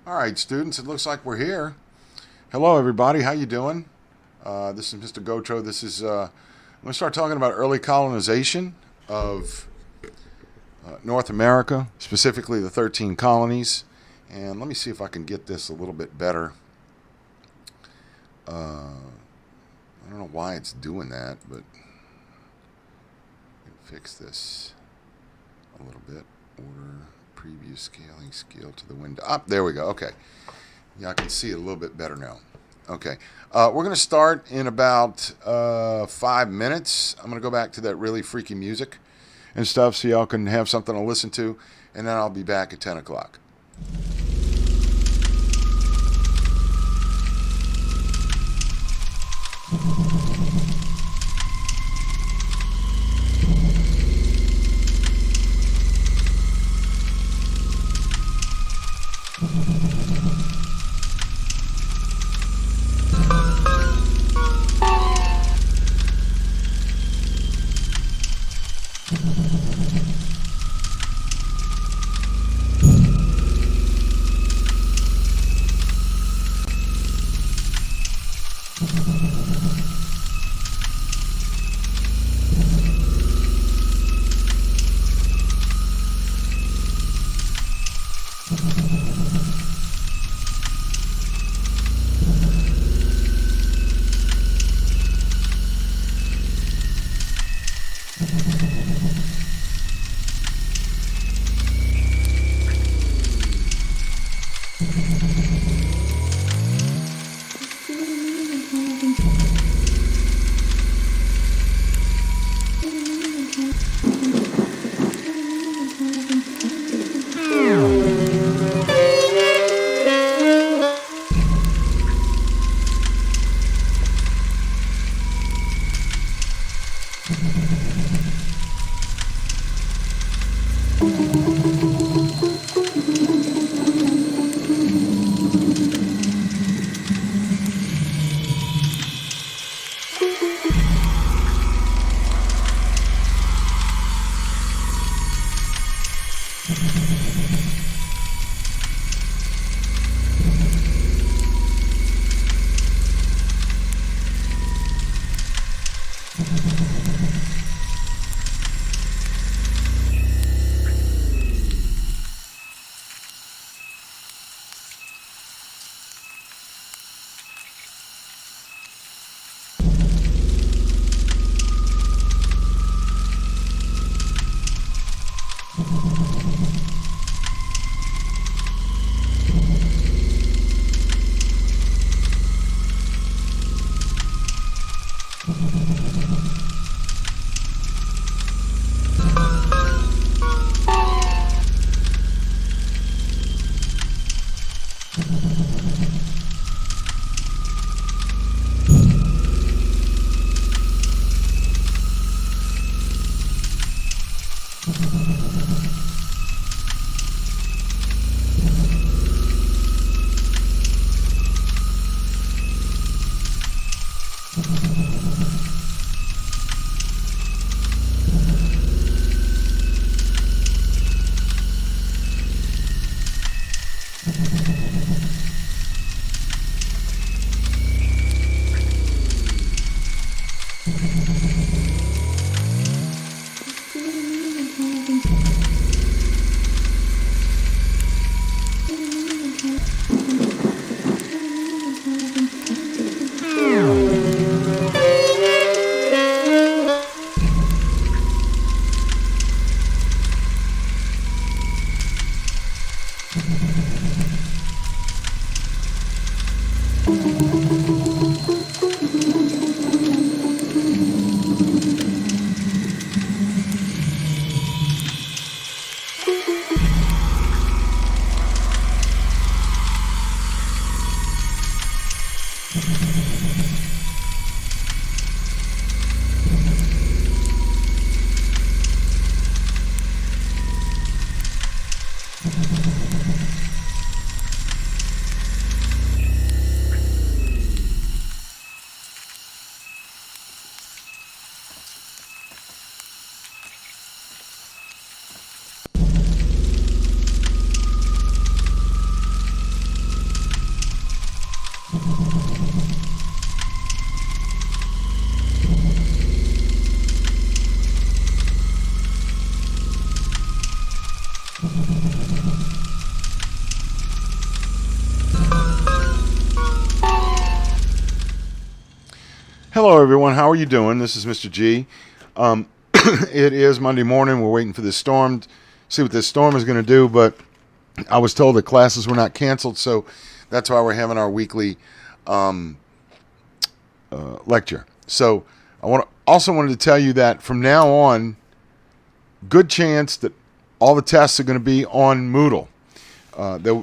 All right, students, it looks like we're here. Hello, everybody. How you doing? This is Mr. Gotro. This is I'm going to start talking about early colonization of North America, specifically the 13 colonies. And let me see if I can get this a little bit better. I don't know why it's doing that, but fix this a little bit. Order, preview, scaling, scale to the window. There we go. Okay. Yeah, I can see it a little bit better now. Okay. We're going to start in about 5 minutes. I'm going to go back to that really freaky music and stuff so y'all can have something to listen to, and then I'll be back at 10 o'clock. Hello, everyone. How are you doing? This is Mr. G. It is Monday morning. We're waiting for this storm, see what this storm is going to do, but I was told that classes were not canceled, so that's why we're having our weekly lecture. So I also wanted to tell you that from now on, good chance that all the tests are going to be on Moodle.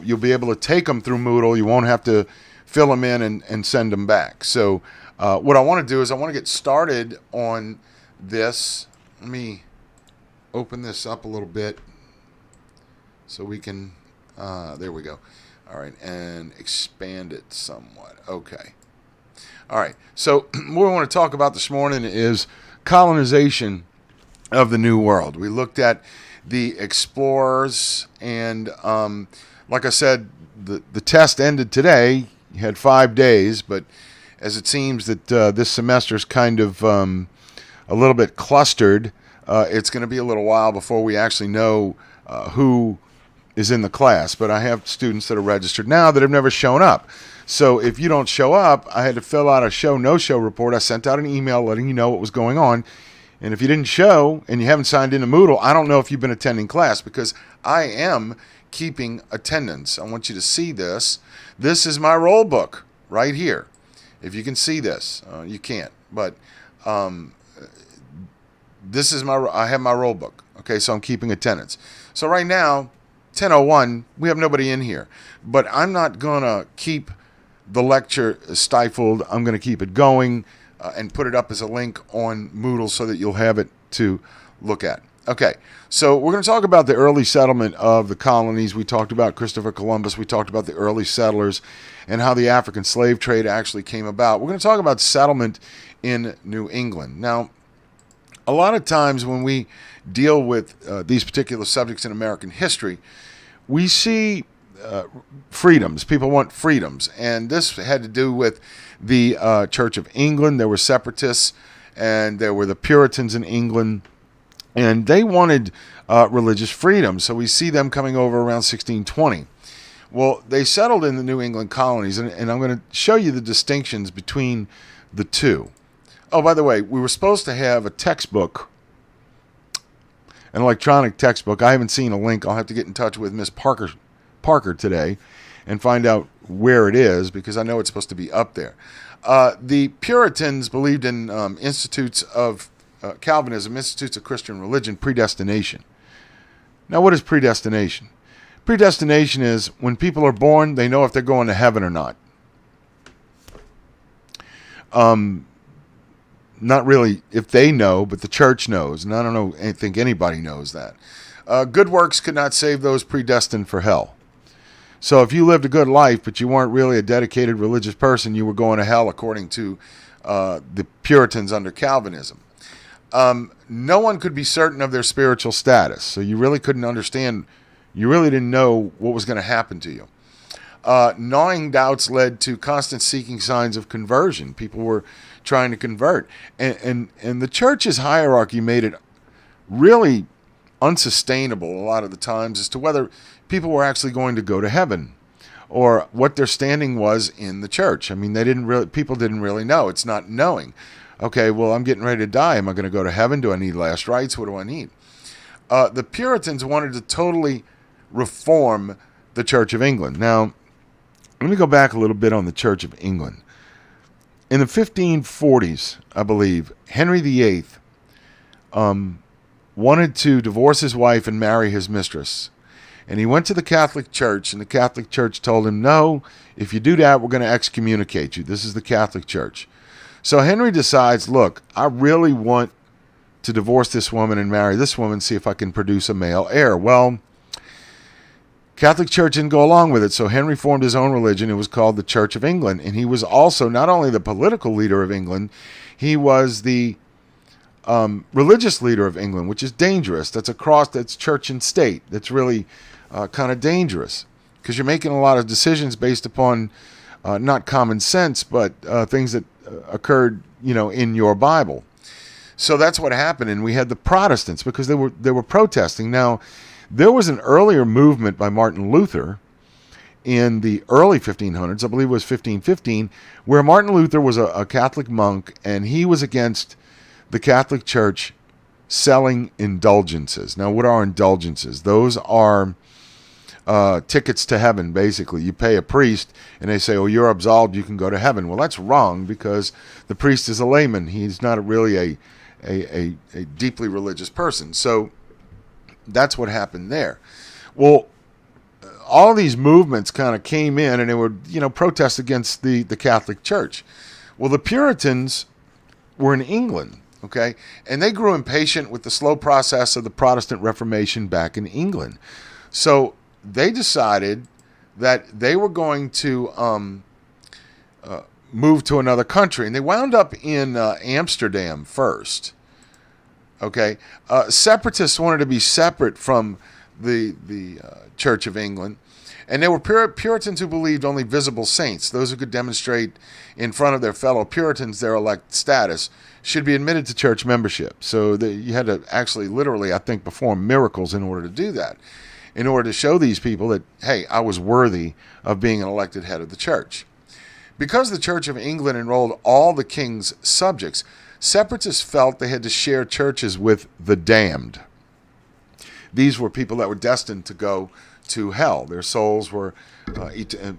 You'll be able to take them through Moodle. You won't have to fill them in and send them back. So what I want to do is I want to get started on this. Let me open this up a little bit so we can, there we go. All right, and expand it somewhat. Okay. All right, so what we want to talk about this morning is colonization of the New World. We looked at the explorers, and like I said, the test ended today. You had 5 days, but as it seems that this semester is kind of a little bit clustered, it's going to be a little while before we actually know who is in the class. But I have students that are registered now that have never shown up. So if you don't show up, I had to fill out a show no-show report. I sent out an email letting you know what was going on. And if you didn't show and you haven't signed into Moodle, I don't know if you've been attending class, because I am keeping attendance. I want you to see this. This is my roll book right here. If you can see this, you can't, but this is I have my roll book. Okay, so I'm keeping attendance. So right now, 10:01, we have nobody in here, but I'm not gonna keep the lecture stifled. I'm gonna keep it going and put it up as a link on Moodle so that you'll have it to look at. Okay, so we're going to talk about the early settlement of the colonies. We talked about Christopher Columbus. We talked about the early settlers and how the African slave trade actually came about. We're going to talk about settlement in New England. Now, A lot of times when we deal with these particular subjects in American history, we see freedoms. People want freedoms. And this had to do with the Church of England. There were separatists, and there were the Puritans in England, and they wanted religious freedom. So we see them coming over around 1620. Well, they settled in the New England colonies, and I'm going to show you the distinctions between the two. Oh, by the way, we were supposed to have a textbook, an electronic textbook. I haven't seen a link. I'll have to get in touch with Miss Parker today and find out where it is, because I know it's supposed to be up there. The Puritans believed in institutes of Calvinism, institutes of Christian religion, predestination. Now, what is predestination? Predestination is when people are born, they know if they're going to heaven or not. Not really if they know, but the church knows. And I don't think anybody knows that. Good works could not save those predestined for hell. So if you lived a good life, but you weren't really a dedicated religious person, you were going to hell according to the Puritans under Calvinism. No one could be certain of their spiritual status. So you really couldn't understand. You really didn't know what was going to happen to you. Gnawing doubts led to constant seeking signs of conversion. People were trying to convert. And the church's hierarchy made it really unsustainable a lot of the times as to whether people were actually going to go to heaven or what their standing was in the church. I mean, people didn't really know. It's not knowing. Okay, well, I'm getting ready to die. Am I going to go to heaven? Do I need last rites? What do I need? The Puritans wanted to totally reform the Church of England. Now, let me go back a little bit on the Church of England. In the 1540s, I believe, Henry VIII wanted to divorce his wife and marry his mistress. And he went to the Catholic Church, and the Catholic Church told him, no, if you do that, we're going to excommunicate you. This is the Catholic Church. So Henry decides, look, I really want to divorce this woman and marry this woman, see if I can produce a male heir. Well, Catholic Church didn't go along with it, so Henry formed his own religion. It was called the Church of England, and he was also not only the political leader of England, he was the religious leader of England, which is dangerous. That's a cross. That's church and state. That's really kind of dangerous, because you're making a lot of decisions based upon not common sense, but things that occurred, in your Bible. So that's what happened, and we had the Protestants because they were protesting. Now, there was an earlier movement by Martin Luther in the early 1500s, I believe it was 1515, where Martin Luther was a Catholic monk, and he was against the Catholic Church selling indulgences. Now, what are indulgences? Those are tickets to heaven, basically. You pay a priest, and they say, oh, you're absolved, you can go to heaven. Well, that's wrong, because the priest is a layman. He's not really a deeply religious person. So that's what happened there. Well, all these movements kind of came in, and they would, protest against the Catholic Church. Well, the Puritans were in England, okay? And they grew impatient with the slow process of the Protestant Reformation back in England. So they decided that they were going to move to another country. And they wound up in Amsterdam first. Okay, separatists wanted to be separate from the Church of England, and there were Puritans who believed only visible saints, those who could demonstrate in front of their fellow Puritans their elect status, should be admitted to church membership. So you had to actually, literally, I think, perform miracles in order to do that, in order to show these people that, hey, I was worthy of being an elected head of the church. Because the Church of England enrolled all the king's subjects, separatists felt they had to share churches with the damned. These were people that were destined to go to hell. Their souls were, to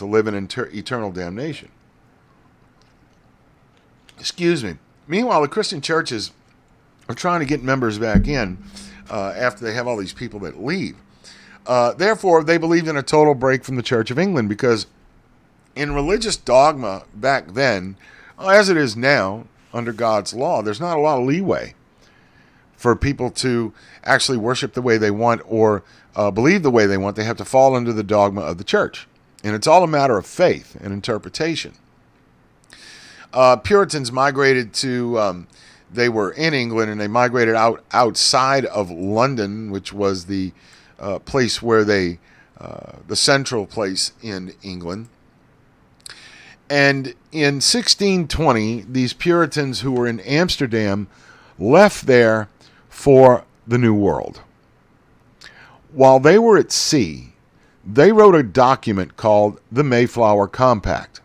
live in eternal damnation. Excuse me. Meanwhile, the Christian churches are trying to get members back in after they have all these people that leave. Therefore, they believed in a total break from the Church of England, because in religious dogma back then, as it is now, under God's law, there's not a lot of leeway for people to actually worship the way they want or believe the way they want. They have to fall under the dogma of the church. And it's all a matter of faith and interpretation. Puritans migrated to they were in England and they migrated outside of London, which was the place where the central place in England. And in 1620, these Puritans who were in Amsterdam left there for the New World. While they were at sea, they wrote a document called the Mayflower Compact.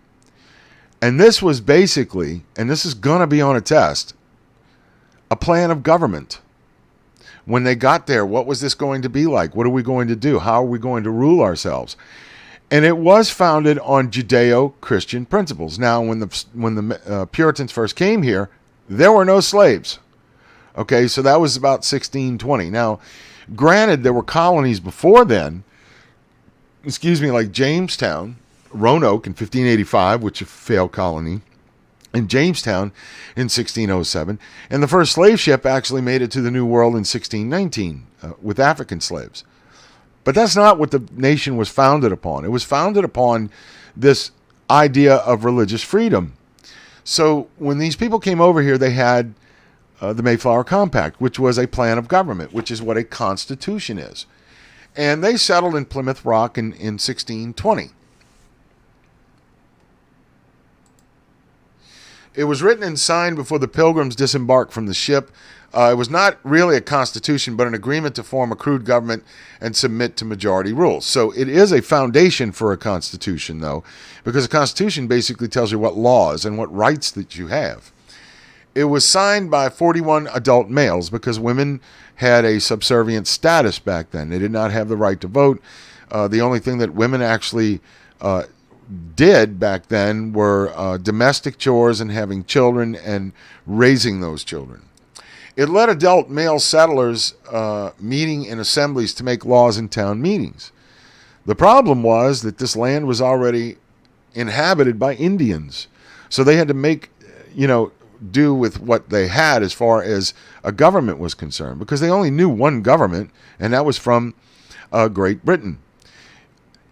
And this was basically, and this is going to be on a test, a plan of government. When they got there, what was this going to be like? What are we going to do? How are we going to rule ourselves? And it was founded on Judeo-Christian principles. Now, when the Puritans first came here, there were no slaves. Okay, so that was about 1620. Now, granted, there were colonies before then, like Jamestown, Roanoke in 1585, which is a failed colony, and Jamestown in 1607. And the first slave ship actually made it to the New World in 1619 with African slaves. But that's not what the nation was founded upon. It was founded upon this idea of religious freedom. So when these people came over here, they had the Mayflower Compact, which was a plan of government, which is what a constitution is. And they settled in Plymouth Rock in 1620. It was written and signed before the Pilgrims disembarked from the ship. It was not really a constitution, but an agreement to form a crude government and submit to majority rule. So it is a foundation for a constitution, though, because a constitution basically tells you what laws and what rights that you have. It was signed by 41 adult males because women had a subservient status back then. They did not have the right to vote. The only thing that women actually did back then were domestic chores and having children and raising those children. It let adult male settlers meeting in assemblies to make laws in town meetings. The problem was that this land was already inhabited by Indians. So they had to make, do with what they had as far as a government was concerned, because they only knew one government, and that was from Great Britain.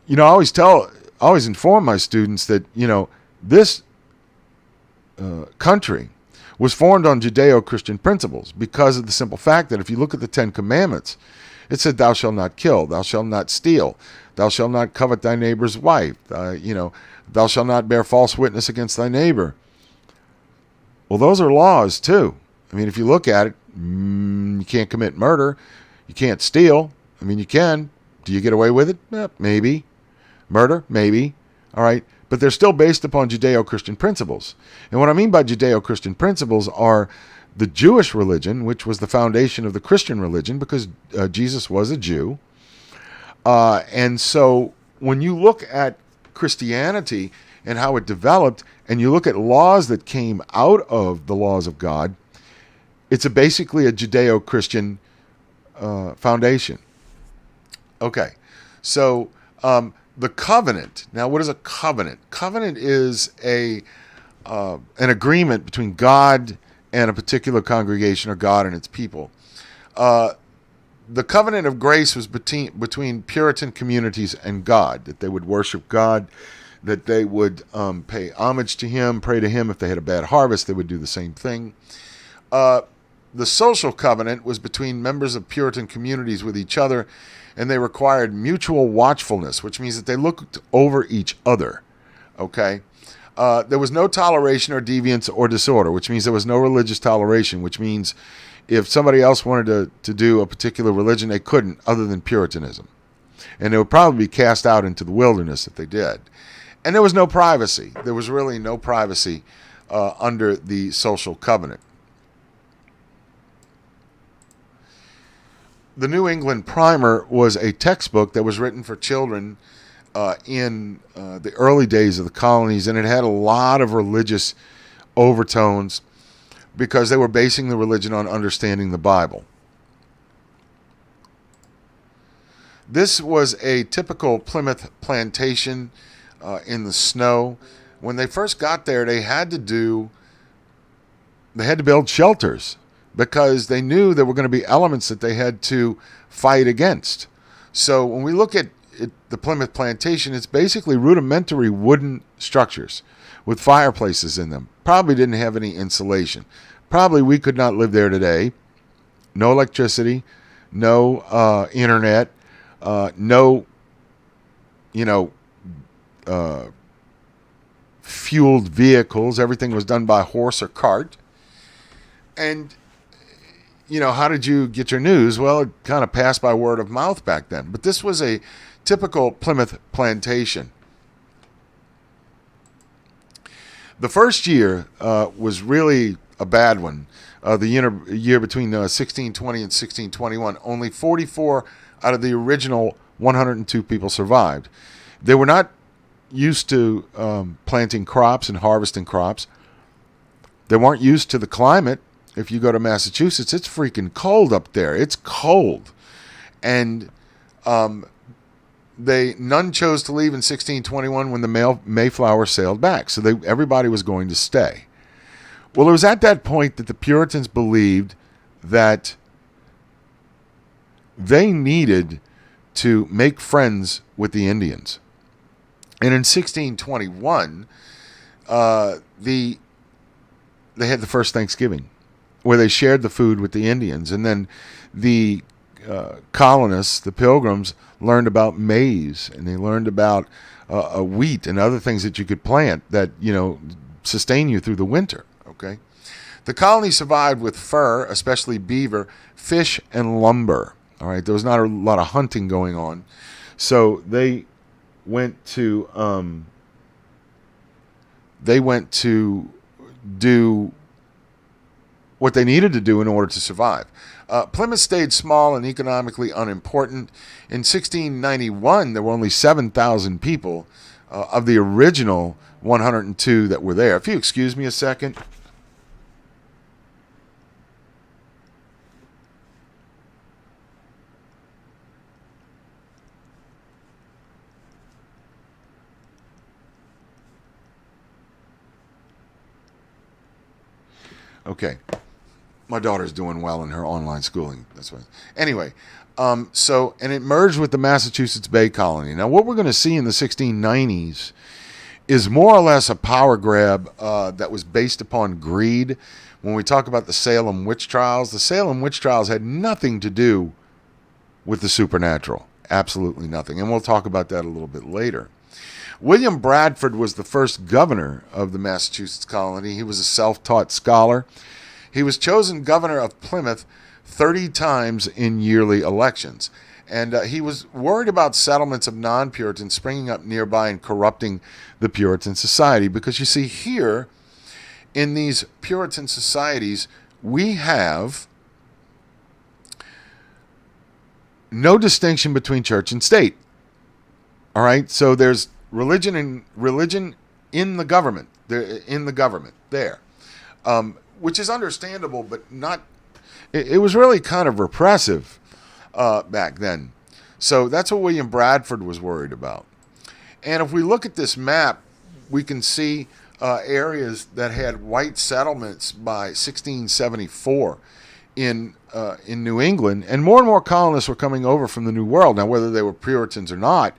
I always inform my students that, this country was formed on Judeo-Christian principles because of the simple fact that if you look at the Ten Commandments, it said, thou shalt not kill, thou shalt not steal, thou shalt not covet thy neighbor's wife, thou shalt not bear false witness against thy neighbor. Well, those are laws too. I mean, if you look at it, you can't commit murder, you can't steal. I mean, you can. Do you get away with it? Maybe. Murder? Maybe. All right. But they're still based upon Judeo-Christian principles. And what I mean by Judeo-Christian principles are the Jewish religion, which was the foundation of the Christian religion, because Jesus was a Jew. And so when you look at Christianity and how it developed, and you look at laws that came out of the laws of God, it's basically a Judeo-Christian foundation. Okay. So the covenant. Now, what is a covenant? Covenant is an agreement between God and a particular congregation, or God and its people. The covenant of grace was between Puritan communities and God, that they would worship God, that they would pay homage to Him, pray to Him. If they had a bad harvest, they would do the same thing. The social covenant was between members of Puritan communities with each other, and they required mutual watchfulness, which means that they looked over each other. Okay? There was no toleration or deviance or disorder, which means there was no religious toleration, which means if somebody else wanted to do a particular religion, they couldn't, other than Puritanism. And they would probably be cast out into the wilderness if they did. And there was no privacy. There was really no privacy under the social covenant. The New England Primer was a textbook that was written for children in the early days of the colonies, and it had a lot of religious overtones because they were basing the religion on understanding the Bible. This was a typical Plymouth plantation in the snow. When they first got there, they had to build shelters, because they knew there were going to be elements that they had to fight against. So when we look at the Plymouth plantation, it's basically rudimentary wooden structures with fireplaces in them. Probably didn't have any insulation. probably we could not live there today. No electricity, no internet, no, fueled vehicles. Everything was done by horse or cart. And, how did you get your news? Well, it kind of passed by word of mouth back then. But this was a typical Plymouth plantation. The first year was really a bad one. The year between 1620 and 1621, only 44 out of the original 102 people survived. They were not used to planting crops and harvesting crops. They weren't used to the climate. If you go to Massachusetts, it's freaking cold up there. It's cold. And none chose to leave in 1621 when the Mayflower sailed back. So everybody was going to stay. Well, it was at that point that the Puritans believed that they needed to make friends with the Indians. And in 1621, they had the first Thanksgiving, where they shared the food with the Indians. And then the colonists, the Pilgrims, learned about maize, and they learned about wheat and other things that you could plant that, sustain you through the winter. Okay, the colony survived with fur, especially beaver, fish, and lumber. All right, there was not a lot of hunting going on, so they went to do what they needed to do in order to survive. Plymouth stayed small and economically unimportant. In 1691, there were only 7,000 people of the original 102 that were there. If you excuse me a second. Okay. My daughter's doing well in her online schooling. That's why. Anyway, and it merged with the Massachusetts Bay Colony. Now, what we're going to see in the 1690s is more or less a power grab that was based upon greed. When we talk about the Salem witch trials, the Salem witch trials had nothing to do with the supernatural. Absolutely nothing. And we'll talk about that a little bit later. William Bradford was the first governor of the Massachusetts colony. He was a self-taught scholar. He was chosen governor of Plymouth 30 times in yearly elections. And he was worried about settlements of non-Puritans springing up nearby and corrupting the Puritan society. Because you see, here in these Puritan societies, we have no distinction between church and state. All right, so there's religion in the government. Which is understandable, but not. It was really kind of repressive back then. So that's what William Bradford was worried about. And if we look at this map, we can see areas that had white settlements by 1674 in New England, and more colonists were coming over from the New World. Now, whether they were Puritans or not,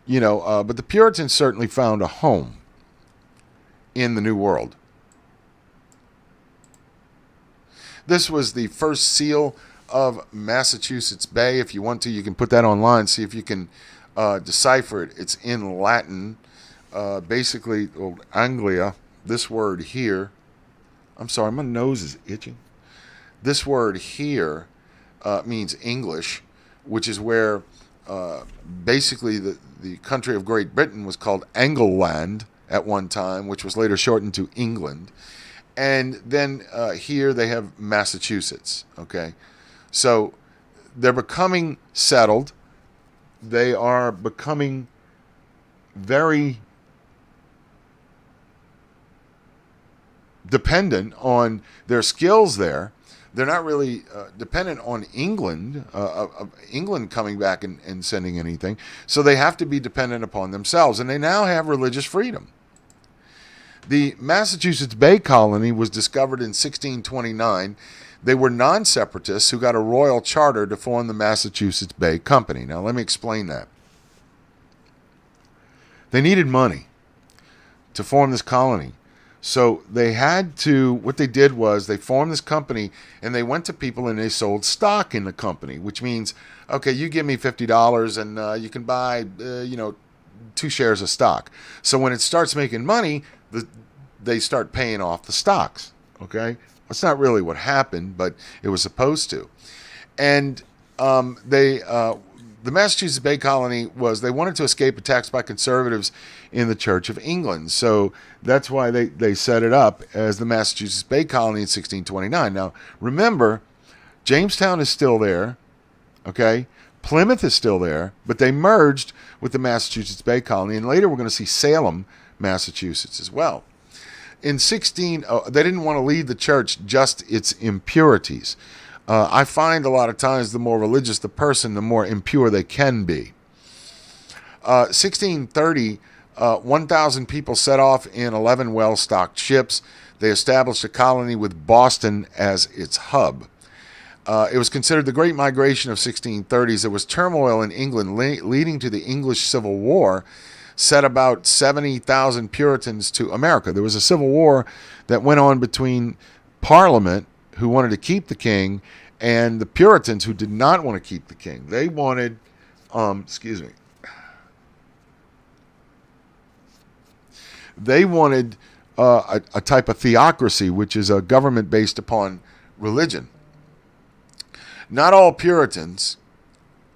but the Puritans certainly found a home in the New World. This was the first seal of Massachusetts Bay. If you want to, you can put that online, see if you can decipher it. It's in Latin. Basically, Old Anglia, this word here. I'm sorry, my nose is itching. This word here means English, which is where basically the country of Great Britain was called Angleland at one time, which was later shortened to England. And then here they have Massachusetts, okay? So they're becoming settled. They are becoming very dependent on their skills there. They're not really dependent on England, England coming back and sending anything. So they have to be dependent upon themselves. And they now have religious freedom. The Massachusetts Bay Colony was discovered in 1629. They were non-separatists who got a royal charter to form the Massachusetts Bay Company. Now, let me explain that. They needed money to form this colony. So they had to, what they did was they formed this company and they went to people and they sold stock in the company, which means, okay, you give me $50 and you can buy, 2 shares of stock. So when it starts making money, they start paying off the stocks. Okay, that's not really what happened, but it was supposed to. And the Massachusetts Bay Colony they wanted to escape attacks by conservatives in the Church of England. So that's why they set it up as the Massachusetts Bay Colony in 1629. Now, remember, Jamestown is still there, okay? Plymouth is still there, but they merged with the Massachusetts Bay Colony, and later we're going to see Salem, Massachusetts as well. They didn't want to leave the church just its impurities. I find a lot of times the more religious the person, the more impure they can be. 1630, 1,000 people set off in 11 well-stocked ships. They established a colony with Boston as its hub. It was considered the Great Migration of 1630s. There was turmoil in England leading to the English Civil War, set about 70,000 Puritans to America. There was a civil war that went on between Parliament, who wanted to keep the king, and the Puritans, who did not want to keep the king. They wanted, they wanted a type of theocracy, which is a government based upon religion. Not all Puritans,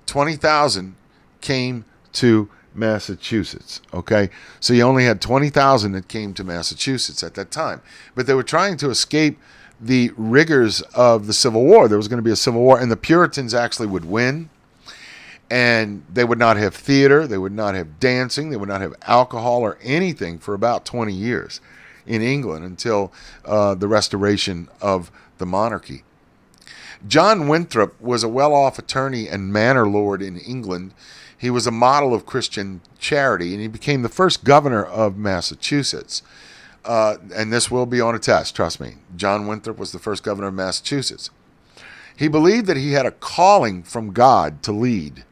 20,000, came to Massachusetts, okay? So you only had 20,000 that came to Massachusetts at that time. But they were trying to escape the rigors of the Civil War. There was going to be a Civil War, and the Puritans actually would win, and they would not have theater, they would not have dancing, they would not have alcohol or anything for about 20 years in England until the restoration of the monarchy. John Winthrop was a well-off attorney and manor lord in England. He was a model of Christian charity, and he became the first governor of Massachusetts. And this will be on a test, trust me. John Winthrop was the first governor of Massachusetts. He believed that he had a calling from God to lead.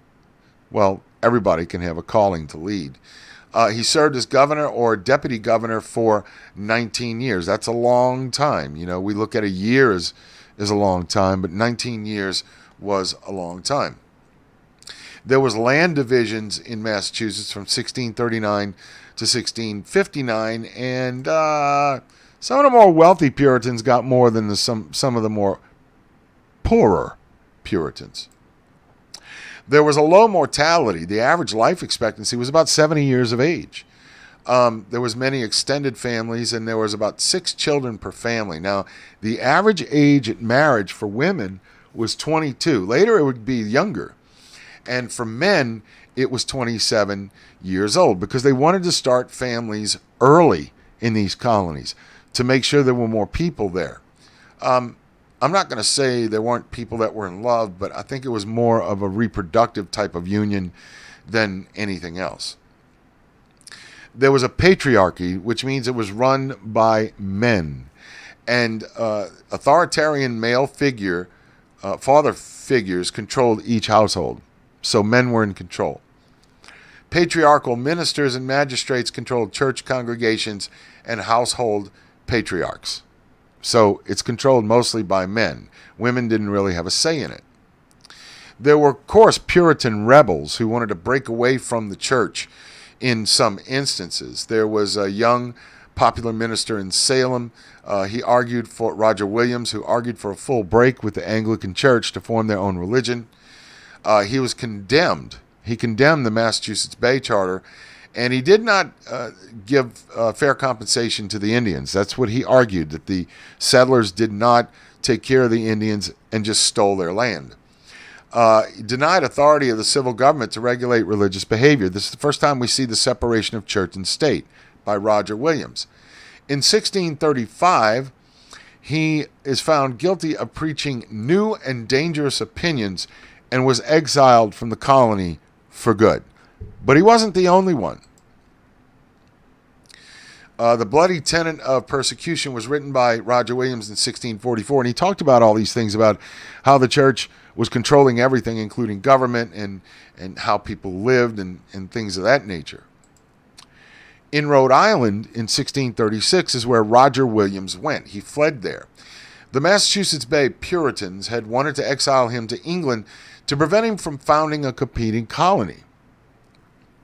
Well, everybody can have a calling to lead. He served as governor or deputy governor for 19 years. That's a long time. You know, we look at a year as a long time, but 19 years was a long time. There was land divisions in Massachusetts from 1639 to 1659, and some of the more wealthy Puritans got more than some of the more poorer Puritans. There was a low mortality. The average life expectancy was about 70 years of age. There was many extended families, and there was about 6 children per family. Now, the average age at marriage for women was 22. Later, it would be younger. And for men, it was 27 years old because they wanted to start families early in these colonies to make sure there were more people there. I'm not going to say there weren't people that were in love, but I think it was more of a reproductive type of union than anything else. There was a patriarchy, which means it was run by men. And authoritarian male father figures controlled each household. So men were in control. Patriarchal ministers and magistrates controlled church congregations and household patriarchs. So it's controlled mostly by men. Women didn't really have a say in it. There were, of course, Puritan rebels who wanted to break away from the church in some instances. There was a young popular minister in Salem. He argued for Roger Williams, who argued for a full break with the Anglican Church to form their own religion. He was condemned. He condemned the Massachusetts Bay Charter, and he did not give fair compensation to the Indians. That's what he argued, that the settlers did not take care of the Indians and just stole their land. He denied authority of the civil government to regulate religious behavior. This is the first time we see the separation of church and state by Roger Williams. In 1635, he is found guilty of preaching new and dangerous opinions and was exiled from the colony for good. But he wasn't the only one. The Bloody Tenet of Persecution was written by Roger Williams in 1644, and he talked about all these things, about how the church was controlling everything, including government and how people lived and things of that nature. In Rhode Island in 1636 is where Roger Williams went. He fled there. The Massachusetts Bay Puritans had wanted to exile him to England to prevent him from founding a competing colony.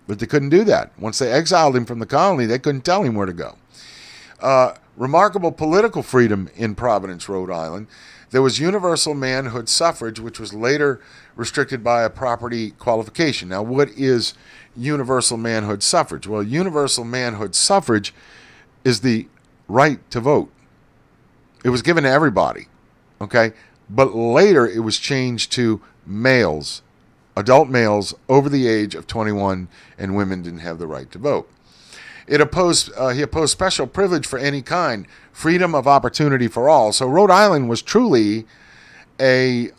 But they couldn't do that. Once they exiled him from the colony, they couldn't tell him where to go. Remarkable political freedom in Providence, Rhode Island. There was universal manhood suffrage, which was later restricted by a property qualification. Now, what is universal manhood suffrage? Well, universal manhood suffrage is the right to vote. It was given to everybody, okay? But later it was changed to males, adult males over the age of 21, and women didn't have the right to vote. He opposed special privilege for any kind, freedom of opportunity for all. So Rhode Island was truly a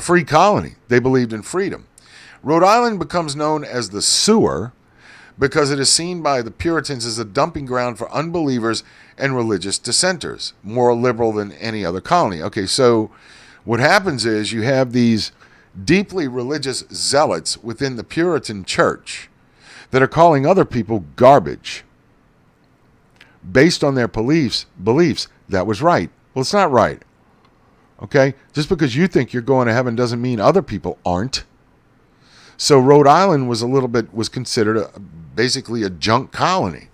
free colony. They believed in freedom. Rhode Island becomes known as the sewer because it is seen by the Puritans as a dumping ground for unbelievers and religious dissenters, more liberal than any other colony. Okay, so what happens is you have these deeply religious zealots within the Puritan church that are calling other people garbage based on their beliefs. That was right. Well, it's not right. Okay? Just because you think you're going to heaven doesn't mean other people aren't. So Rhode Island was considered basically a junk colony.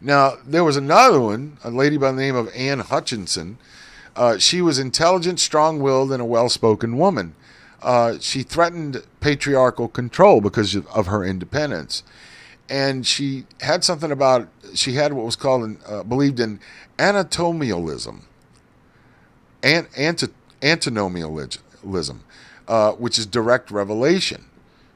Now, there was another one, a lady by the name of Anne Hutchinson. She was intelligent, strong-willed, and a well-spoken woman. She threatened patriarchal control because of her independence. And she had what was called, believed in antinomialism, which is direct revelation.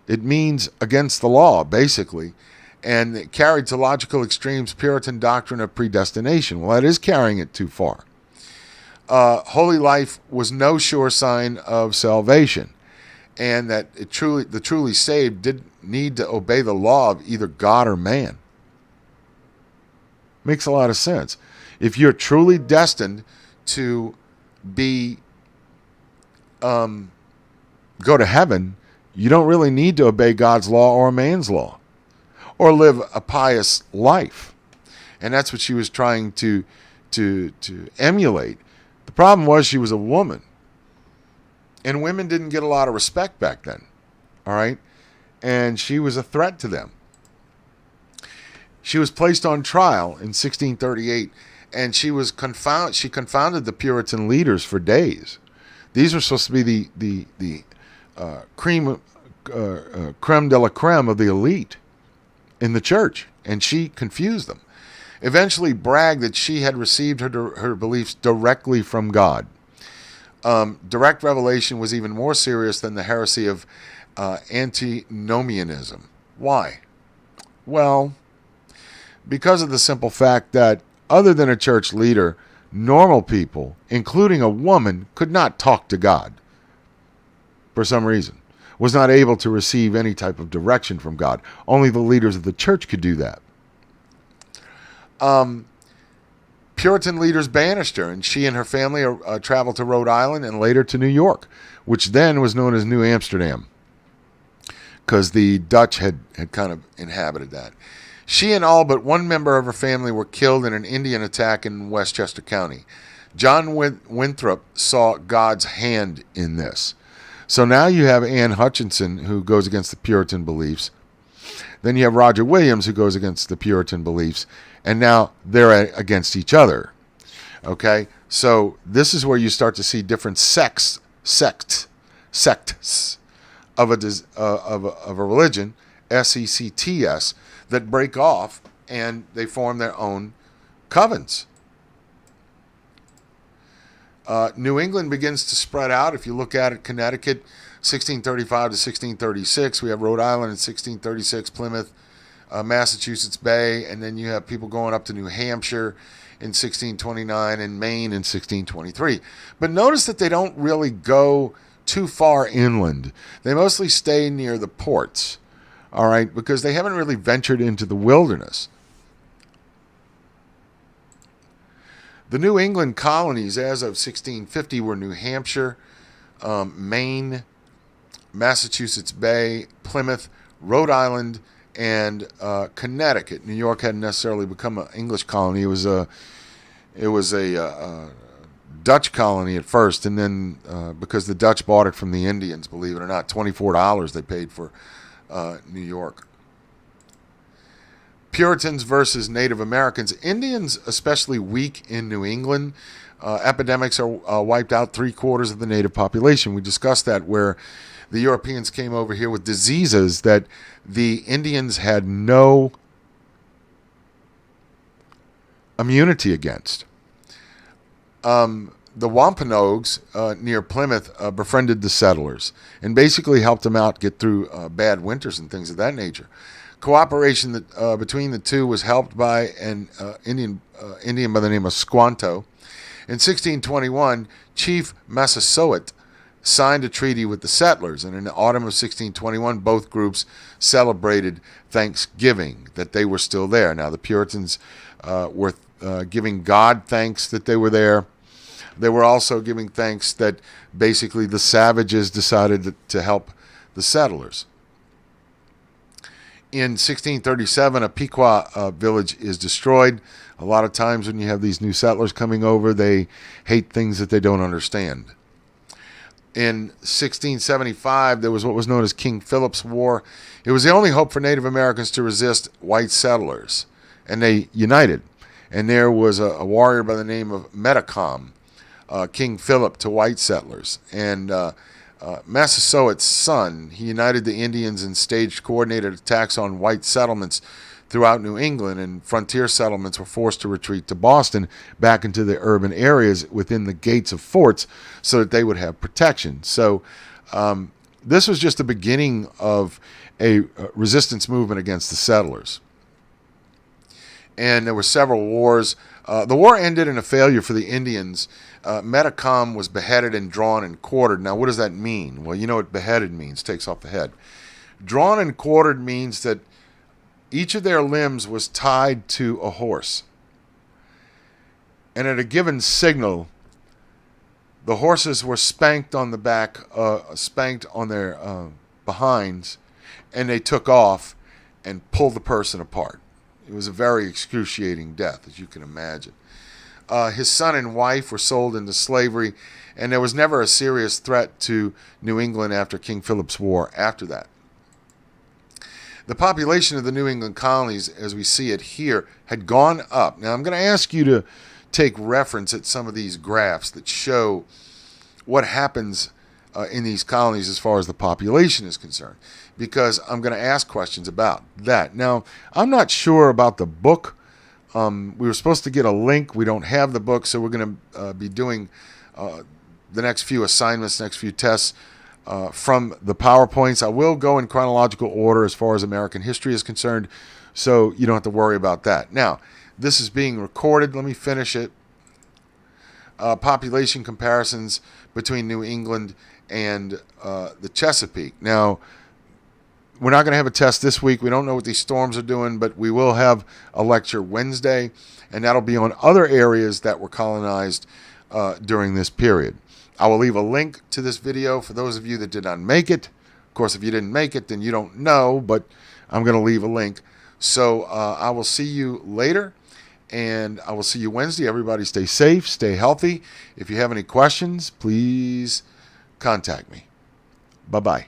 It means against the law, basically. And it carried to logical extremes Puritan doctrine of predestination. Well, that is carrying it too far. Holy life was no sure sign of salvation, and that the truly saved didn't need to obey the law of either God or man. Makes a lot of sense. If you're truly destined to be go to heaven, you don't really need to obey God's law or man's law, or live a pious life. And that's what she was trying to emulate. The problem was she was a woman. And women didn't get a lot of respect back then. All right? And she was a threat to them. She was placed on trial in 1638, and she confounded the Puritan leaders for days. These were supposed to be the creme de la creme of the elite in the church, and she confused them. Eventually bragged that she had received her beliefs directly from God. Direct revelation was even more serious than the heresy of antinomianism. Why? Well, because of the simple fact that other than a church leader, normal people, including a woman, could not talk to God for some reason. Was not able to receive any type of direction from God. Only the leaders of the church could do that. Puritan leaders banished her, and she and her family traveled to Rhode Island and later to New York, which then was known as New Amsterdam, because the Dutch had kind of inhabited that. She and all but one member of her family were killed in an Indian attack in Westchester County. John Winthrop saw God's hand in this. So now you have Anne Hutchinson, who goes against the Puritan beliefs. Then you have Roger Williams, who goes against the Puritan beliefs. And now they're against each other. Okay? So this is where you start to see different sects of a religion, sects, that break off and they form their own covens. New England begins to spread out. If you look at it, Connecticut, 1635 to 1636. We have Rhode Island in 1636, Plymouth, Massachusetts Bay, and then you have people going up to New Hampshire in 1629 and Maine in 1623. But notice that they don't really go too far inland. They mostly stay near the ports, all right, because they haven't really ventured into the wilderness. The New England colonies as of 1650 were New Hampshire, Maine, Massachusetts Bay, Plymouth, Rhode Island, and Connecticut. New York hadn't necessarily become an English colony. It was a Dutch colony at first, and then because the Dutch bought it from the Indians, believe it or not, $24 they paid for New York. Puritans versus Native Americans. Indians, especially weak in New England. Epidemics are wiped out 3/4 of the native population. We discussed that, where the Europeans came over here with diseases that the Indians had no immunity against. The Wampanoags near Plymouth befriended the settlers and basically helped them out get through bad winters and things of that nature. Cooperation between the two was helped by an Indian by the name of Squanto. In 1621, Chief Massasoit signed a treaty with the settlers, and in the autumn of 1621, both groups celebrated Thanksgiving, that they were still there. Now, the Puritans were giving God thanks that they were there. They were also giving thanks that basically the savages decided to help the settlers. In 1637, a Pequot village is destroyed. A lot of times when you have these new settlers coming over, they hate things that they don't understand. In 1675, there was what was known as King Philip's War. It was the only hope for Native Americans to resist white settlers, and they united. And there was a warrior by the name of Metacom, King Philip to white settlers. And Massasoit's son, he united the Indians and staged coordinated attacks on white settlements throughout New England, and frontier settlements were forced to retreat to Boston, back into the urban areas within the gates of forts, so that they would have protection. So this was just the beginning of a resistance movement against the settlers. And there were several wars. The war ended in a failure for the Indians. Metacom was beheaded and drawn and quartered. Now, what does that mean? Well, you know what beheaded means, takes off the head. Drawn and quartered means that each of their limbs was tied to a horse. And at a given signal, the horses were spanked on the back, spanked on their behinds, and they took off and pulled the person apart. It was a very excruciating death, as you can imagine. His son and wife were sold into slavery, and there was never a serious threat to New England after King Philip's War after that. The population of the New England colonies, as we see it here, had gone up. Now, I'm going to ask you to take reference at some of these graphs that show what happens in these colonies as far as the population is concerned, because I'm going to ask questions about that. Now, I'm not sure about the book. We were supposed to get a link. We don't have the book, so we're going to be doing the next few assignments, next few tests from the PowerPoints. I will go in chronological order as far as American history is concerned, so you don't have to worry about that. Now, this is being recorded. Let me finish it. Population comparisons between New England and the Chesapeake. Now, we're not going to have a test this week. We don't know what these storms are doing, but we will have a lecture Wednesday, and that'll be on other areas that were colonized during this period. I will leave a link to this video for those of you that did not make it. Of course, if you didn't make it, then you don't know, but I'm going to leave a link. So I will see you later, and I will see you Wednesday. Everybody stay safe, stay healthy. If you have any questions, please contact me. Bye-bye.